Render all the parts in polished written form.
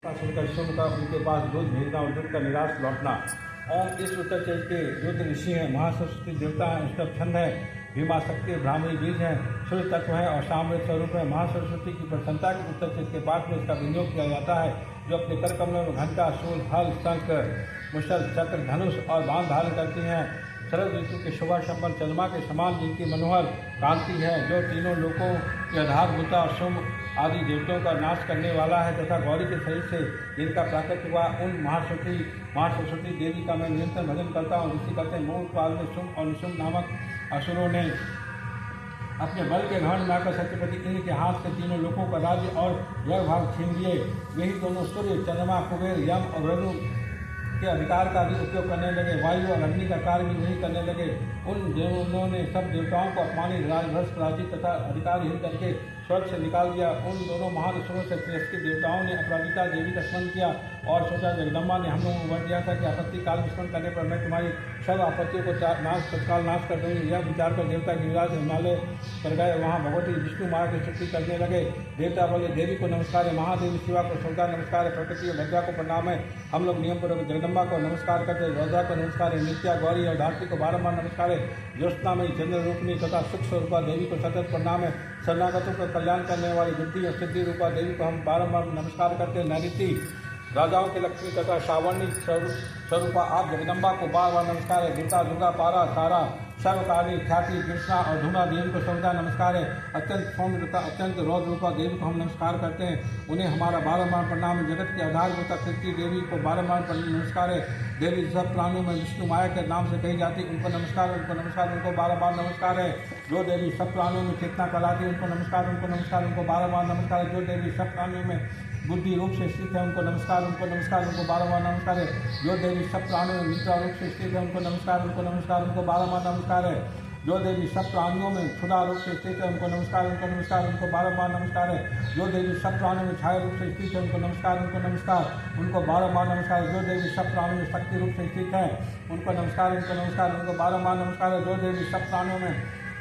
सुनकर शुभ का उनके पास दूध भेजना और दूध का निराश लौटना। और इस उत्तर चैत के रुद्र ऋषि हैं, महासरस्वती देवता हैं, स्तभ छंद है, भीमा शक्ति ब्राह्मणी बीज है, सूर्य तत्व है और सामवेद स्वरूप है। महासरस्वती की प्रसन्नता के उत्तर चैत के पाठ में इसका विनियोग किया जाता है, जो अपने कर कमलों में घंटा, शूल, हल, शंख, मुशल, चक्र, धनुष और बाण धारण करती हैं। शरद ऋतु के शुभ संपन्न चंद्रमा के समान जिनकी मनोहर कांति है, जो तीनों लोकों के आधारभूता शुभ आदि देवताओं का नाश करने वाला है, तथा गौरी के शरीर से जिनका प्राकट्य हुआ, उन महासरस्वती देवी का मैं निरंतर भजन करता हूँ। ऋषि कहते हैं, मोह काल में शुभ और निशुभ नामक असुरों ने अपने बल के घमंड में आकर सत्यपति इंद्र के हाथ से तीनों लोकों का राज्य और जड़ भाग छीन लिए। यही दोनों सूर्य, चंद्रमा, कुबेर, यम और वरुण के अधिकार का भी उपयोग करने लगे, वायु और अग्नि का कार्य भी वही करने लगे। उन दोनों ने सब देवताओं को अपमानित, राजभ्रष्ट, पराजित तथा अधिकारहीन करके स्वर्ग से निकाल दिया। उन दोनों महान असुरों से तिरस्कृत देवताओं ने अपराजिता देवी का स्मरण किया और सोचा, जगदम्बा ने हम लोगों को वर दिया था कि आपत्ति काल में स्मरण करने पर मैं तुम्हारी सब आपत्तियों को तत्काल नाश कर दूंगी। यह विचार कर देवता गिरिराज हिमालय पर गए। वहाँ भगवती विष्णु माया की स्तुति करने लगे। देवता बोले, देवी को नमस्कार है, महादेवी शिवा को श्रद्धा नमस्कार है, प्रकृति और भद्रा को प्रणाम है। हम लोग नियम पूर्वक जगदम्बा को नमस्कार करते हैं, रौद्रा को नमस्कार है, नित्या, गौरी और धात्री को बारंबार नमस्कार है, ज्योत्सना में चंद्र रूपनी तथा सुख स्वरूपा देवी को सतत प्रणाम है। शरणागतों का कल्याण करने वाली बुद्धि और सिद्धि रूपा देवी को हम बारंबार नमस्कार करते हैं। नैऋति राजाओं की लक्ष्मी तथा श्रावणी स्वरूपा आप जगदम्बा को बार बार नमस्कार है। गीता, दुर्गा, पारा, सारा, सर्वकाली, ख्याति, कृष्णा और धूमा देवी को सर्वदा नमस्कार है। अत्यंत सौम्य तथा अत्यंत रौद्र रूपा देवी को हम नमस्कार करते हैं, उन्हें हमारा बारंबार प्रणाम है। जगत के आधारभूता कृति देवी को बारंबार नमस्कार है। देवी सब प्राणियों में विष्णु माया के नाम से कही जाती, उनको नमस्कार, उनको नमस्कार, उनको बारंबार नमस्कार है। जो देवी सब प्राणियों में चेतना कहलाती है, उनको नमस्कार, उनको नमस्कार, उनको बारंबार नमस्कार है। जो देवी सब प्राणियों में बुद्धि रूप से स्थित है, उनको नमस्कार, उनको नमस्कार, उनको बारंबार नमस्कार है। जो देवी सब प्राणियों में मित्रा रूप से स्थित है, उनको नमस्कार, उनको नमस्कार, उनको बारंबार नमस्कार है। जो देवी सब प्राणियों में क्षुधा रूप से स्थित है, उनको नमस्कार, उनको नमस्कार, उनको बारंबार नमस्कार है। जो देवी सब प्राणियों में छाया रूप से स्थित है, उनको नमस्कार, उनको नमस्कार, उनको बारंबार नमस्कार। जो देवी सब प्राणियों में शक्ति रूप से स्थित है, उनको नमस्कार, उनको नमस्कार, उनको बारंबार नमस्कार है। जो देवी सब प्राणियों में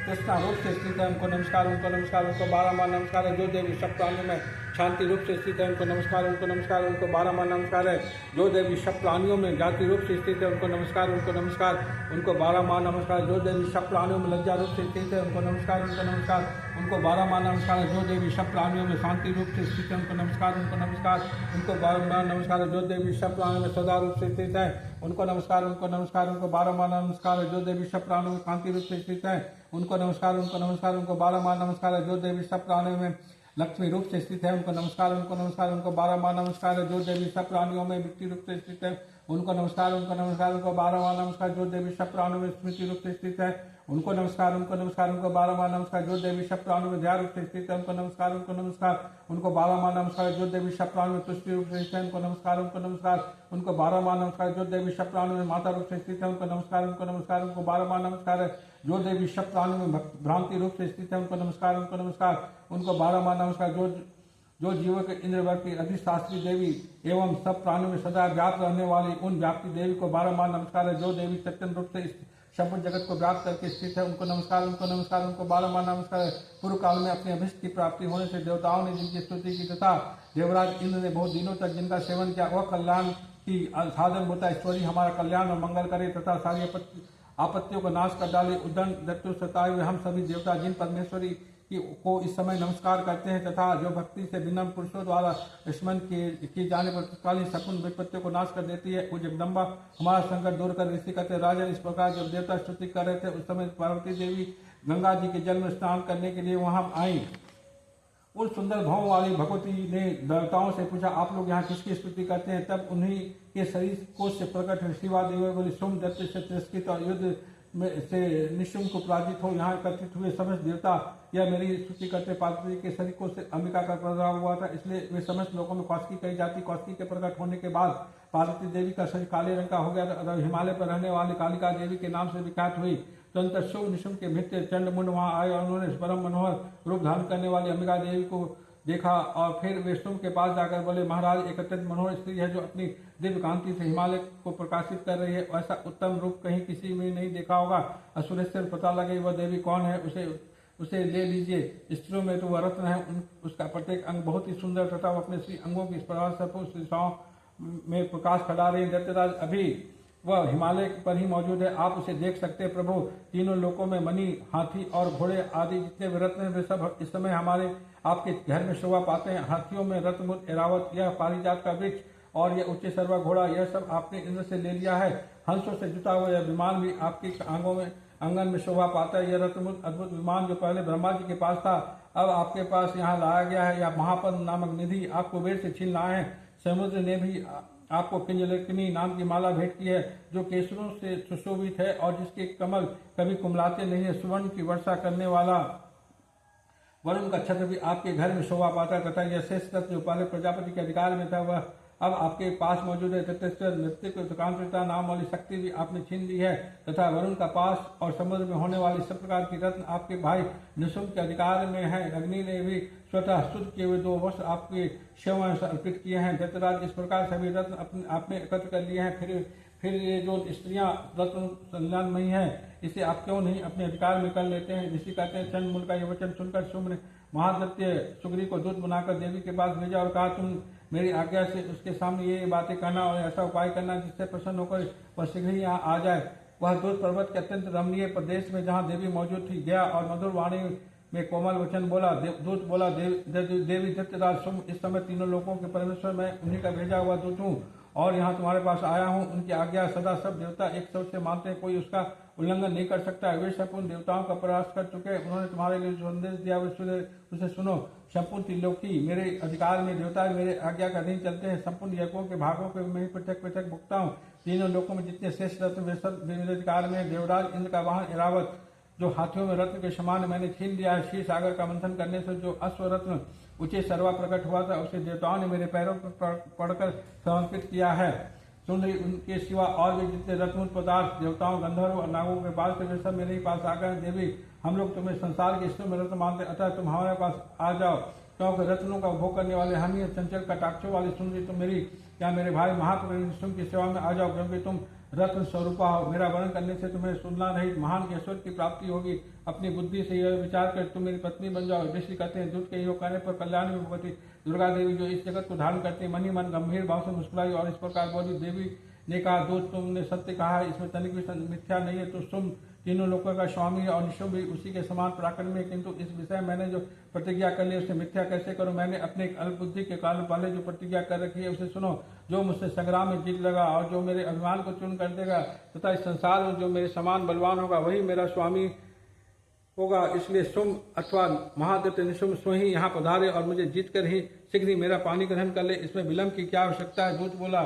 कृष्णा रूप से स्थित है, उनको नमस्कार, उनको नमस्कार, उनको बारंबार नमस्कार है। जो देवी सब प्राणियों में शांति रूप से स्थित है, उनको नमस्कार, उनको नमस्कार, उनको बारंबार नमस्कार है। जो देवी सब प्राणियों में जाति रूप से स्थित है, उनको नमस्कार, उनको नमस्कार, उनको बारंबार नमस्कार। जो देवी सब प्राणियों में लज्जा रूप से स्थित है, उनको नमस्कार, उनको नमस्कार, उनको बारंबार नमस्कार है। जो देवी सब प्राणियों में शांति रूप से स्थित है, उनको नमस्कार, उनको नमस्कार, उनको बारंबार नमस्कार है। जो देवी सब प्राणियों में सदा रूप से स्थित है, उनको नमस्कार, उनको नमस्कार, उनको बारंबार नमस्कार है। जो देवी सब प्राणियों में कांति रूप से स्थित है, उनको नमस्कार, उनको नमस्कार, उनको बारंबार नमस्कार है। जो देवी सब प्राणियों में लक्ष्मी रूप से स्थित है, उनको नमस्कार, उनको नमस्कार, उनको बारंबार नमस्कार है। जो देवी सब प्राणियों में वित्ती रूप से स्थित है, उनको नमस्कार, उनको नमस्कार, उनको बारंबार नमस्कार। जो देवी सब प्राणियों में स्मृति रूप से स्थित है, उनको नमस्कार, उनको नमस्कार, उनको बारंबार नमस्कार। जो देवी सब प्राणियों में ध्यान रूप से स्थित है, उनको नमस्कार, उनको नमस्कार, उनको बारंबार नमस्कार। जो देवी सब प्राणियों में तुष्टि रूप से स्थित है, उनको नमस्कार, उनको नमस्कार, उनको बारंबार नमस्कार। जो देवी सब प्राणियों में माता रूप से स्थित है, उनको नमस्कार, उनको नमस्कार, उनको बारंबार नमस्कार है। जो देवी सब प्राणियों में भ्रांति रूप से स्थित है, उनको नमस्कार, उनको नमस्कार, उनको बारंबार नमस्कार। जो जीवों के इंद्रवर्ती अधिशास्त्री देवी एवं सब प्राणियों में सदा व्याप्त रहने वाली उन व्याप्ति देवी को बारंबार नमस्कार है। जो देवी चैतन्य रूप से संपूर्ण जगत को व्याप्त करके स्थित है, उनको नमस्कार, उनको नमस्कार, उनको बारंबार नमस्कार है। पूर्व काल में अपने अभिष्ट की प्राप्ति होने से देवताओं ने जिनकी स्तुति की तथा देवराज इंद्र ने बहुत दिनों तक जिनका सेवन किया, वह कल्याण की साधन होता ईश्वरी हमारा कल्याण और मंगल करे तथा सारी आपत्तियों को नाश कर डाले। उदंड दत्तु सताए हुए हम सभी देवता जिन परमेश्वरी को इस समय नमस्कार करते हैं तथा जो भक्ति से विनम्र पुरुषों द्वारा स्मरण किए जाने पर तत्कालीन शकुन विपत्तियों को नाश कर देती है, वो जगदम्बा हमारा संकट दूर कर ऋषि कहते राजन। इस प्रकार जब देवता स्तुति कर रहे थे, उस समय पार्वती देवी गंगा जी के जल में स्नान करने के लिए वहां आई। उस सुंदर भाव वाली भगवती ने देवताओं से पूछा, आप लोग यहाँ किसकी स्तुति करते हैं? तब उन्हीं के शरीर कोष से प्रकट हुई शिवा देवी बोली, सोम दत्त से तिरस्कृत और युद्ध में से निशुंभ को पराजित हो यहाँ एकत्रित हुए समस्त देवता यह मेरी स्तुति करते। पार्वती के शरीर को से अंबिका का प्रभाव हुआ था, इसलिए वे समस्त लोगों में कौशिकी कही जाती। कौशिकी के प्रकट होने के बाद पार्वती देवी का शरीर काले रंग का हो गया। हिमालय पर रहने वाली कालिका देवी के नाम से विख्यात हुई। तुरंत शुभ निशुंभ के भित्ते चंड मुंड वहां आए और उन्होंने परम मनोहर रूप धारण करने वाली अंबिका देवी को देखा और फिर विष्णु के पास जाकर बोले, महाराज एक अत्यंत मनोहर स्त्री है जो अपनी दिव्य कांति से हिमालय को प्रकाशित कर रही है। ऐसा उत्तम रूप कहीं किसी में नहीं देखा होगा। असुरेश्वर पता लगे वह देवी कौन है, उसे ले लीजिए। स्त्रियों में तो वह रत्न है, उसका प्रत्येक अंग बहुत ही सुंदर तथा वो अपने श्री अंगों की प्रभाव से दिशाओं में प्रकाश फैला रहे हैं। दैत्यराज अभी वह हिमालय पर ही मौजूद है, आप उसे देख सकते हैं प्रभु। तीनों लोकों में मणि, हाथी और घोड़े आदि जितने भी रत्न हैं वे सब इस समय हमारे आपके घर में शोभा पाते हैं। हाथियों में रत्नमुत एरावत, यह पारिजात का वृक्ष और यह उच्च सर्वा घोड़ा, यह सब आपने इंद्र से ले लिया है। हंसों से जुटा हुआ यह विमान भी आपके आंगों में आंगन में शोभा पाता है। यह रत्नमुत अद्भुत विमान जो पहले ब्रह्मा जी के पास था, अब आपके पास यहाँ लाया गया है। यह महापद नामक निधि आप कुबेर से छीन लाए हैं। समुद्र ने भी आपको किंजलकिनी नाम की माला भेंट की है, जो केसरों से सुशोभित है और जिसके कमल कभी कुमलाते नहीं है। सुवर्ण की वर्षा करने वाला वरुण का छत्र भी आपके घर में शोभा पाता है तथा यह शेष रत्न जो पहले प्रजापति के अधिकार में था वह अब आपके पास मौजूद है। तथेश्वर नृत्य कांतिता नाम वाली शक्ति भी आपने छीन ली है तथा वरुण का पास और समुद्र में होने वाली सब प्रकार की रत्न आपके भाई निशुम्भ के अधिकार में है। अग्नि ने भी स्वतः शुद्ध किए हुए 2 वर्ष आपके सेवा में अर्पित किए हैं। दैत्यराज इस प्रकार सभी रत्न आपने एकत्र कर लिए हैं। फिर ये जो स्त्रियां रत्न कल्याणमयी है, इसे आप क्यों नहीं अपने अधिकार में कर लेते हैं। ऋषि कहते हैं, चंड मुल का ये वचन सुनकर शुम्भ ने महादत्य सुग्री को दूत बनाकर देवी के पास भेजा और कहा, तुम मेरी आज्ञा से उसके सामने ये बातें करना और ऐसा उपाय करना जिससे प्रसन्न होकर वह शीघ्र ही यहाँ आ जाए। वह दूत पर्वत के अत्यंत रमणीय प्रदेश में जहाँ देवी मौजूद थी गया और मधुर वाणी में कोमल वचन बोला। दूत बोला, देवी दैत्यराज शुम्भ, इस समय तीनों लोगों के परमेश्वर मैं उन्हीं का भेजा हुआ दूत हूँ और यहाँ तुम्हारे पास आया हूँ। उनकी आज्ञा सदा सब देवता एक शब्द से मानते हैं, कोई उसका उल्लंघन नहीं कर सकता। वे संपूर्ण देवताओं का प्रयास कर चुके, उन्होंने तुम्हारे लिए जो संदेश दिया उसे सुनो। संपूर्ण त्रिलोकी मेरे अधिकार में, देवता मेरे आज्ञा का अधीन चलते हैं। संपूर्ण यज्ञों के भागों के मैं पृथक पृथक भुगता हूँ। तीनों लोकों में जितने शेष रत्न वे सब मेरे अधिकार में। देवराज इंद्र का वाहन ऐरावत जो हाथियों में रत्न के समान मैंने छीन लिया है। क्षीर सागर का मंथन करने से जो अश्व रत्न उचे सर्वा प्रकट हुआ था उसे देवताओं ने मेरे पैरों पर पड़कर समर्पित किया है। सुन रही उनके सिवा और भी जितने रत्न पदार्थ देवताओं, गंधर्व और नागों के पास थे वे सब मेरे ही पास आ गए। देवी, हम लोग तुम्हें संसार के ईश्वर में रत्न मानते, अतः तुम हमारे पास आ जाओ, क्योंकि रत्नों का उपभोग करने वाले हम ही। चंचल कटाक्षों वाली सुंदरी तुम मेरी या मेरे भाई महात्मा की सेवा में आ जाओ, क्योंकि तुम रत्न स्वरूपा हो। मेरा वर्णन करने से तुम्हें सुनना रहित महान ऐश्वर्य की प्राप्ति होगी। अपनी बुद्धि से यह विचार कर तुम मेरी पत्नी बन जाओ। ऋषि कहते हैं, दूत के योग करने पर कल्याण में भगवती दुर्गा देवी जो इस जगत को धारण करती है, मनी मन गंभीर भाव से मुस्कुराई और इस प्रकार बोली। देवी ने कहा, दूत तुमने सत्य कहा है, इसमें तनिक भी मिथ्या नहीं है। तो तुम तीनों लोगों का स्वामी और निशुम्भ भी उसी के समान पराक्रम में, किंतु इस विषय मैंने जो प्रतिज्ञा कर ली उसे मिथ्या कैसे करूं। मैंने अपने अल्प बुद्धि के कारण पहले जो प्रतिज्ञा कर रखी है उसे सुनो। जो मुझसे संग्राम में जीत लगा और जो मेरे अभिमान को चूर्ण कर देगा तथा इस संसार में जो मेरे समान बलवान होगा वही मेरा स्वामी होगा। इसलिए शुम्भ अथवा महादत्त निशुम्भ स्वयं यहाँ पधारे और मुझे जीत कर ही शीघ्र ही मेरा पानी ग्रहण कर ले, इसमें विलंब की क्या आवश्यकता है। दूत बोला,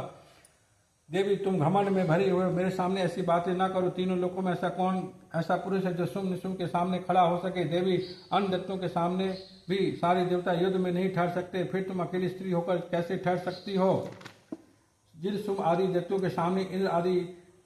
देवी तुम घमंड में भरी हुए मेरे सामने ऐसी बातें ना करो। तीनों लोगों में ऐसा पुरुष है जो शुम्भ निशुम्भ के सामने खड़ा हो सके। देवी, अन्य दत्तों के सामने भी सारे देवता युद्ध में नहीं ठहर सकते, फिर तुम अकेली स्त्री होकर कैसे ठहर सकती हो। जिन शुम्भ आदि दत्तों के सामने इंद्र आदि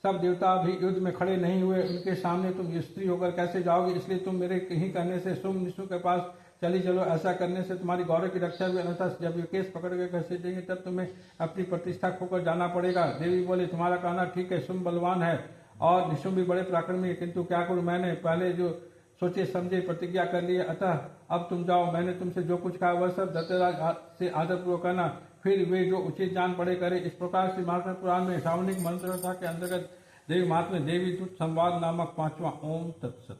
सब देवता भी युद्ध में खड़े नहीं हुए, उनके सामने तुम स्त्री होकर कैसे जाओगे। इसलिए तुम मेरे कहीं कहने से शुम्भ निशुम्भ के पास चली चलो। ऐसा करने से तुम्हारी गौरव की रक्षा भी, अन्यथा जब ये केस पकड़ के कैसे देंगे तब तुम्हें अपनी प्रतिष्ठा खोकर जाना पड़ेगा। देवी बोले, तुम्हारा कहना ठीक है, शुम्भ बलवान है और निशुम्भ भी बड़े पराक्रमी है, किंतु क्या करूं, मैंने पहले जो सोचे समझे प्रतिज्ञा कर ली है, अतः अब तुम जाओ। मैंने तुमसे जो कुछ कहा वह सब दैत्यराज से आदरपूर्वक करना, फिर वे जो उचित जान पड़े करे। इस प्रकार से महात्मा पुराण में श्रावणिक मंत्र के अंतर्गत देवी महात्मा देवी दूत संवाद नामक 5वां। ओम तत्सत।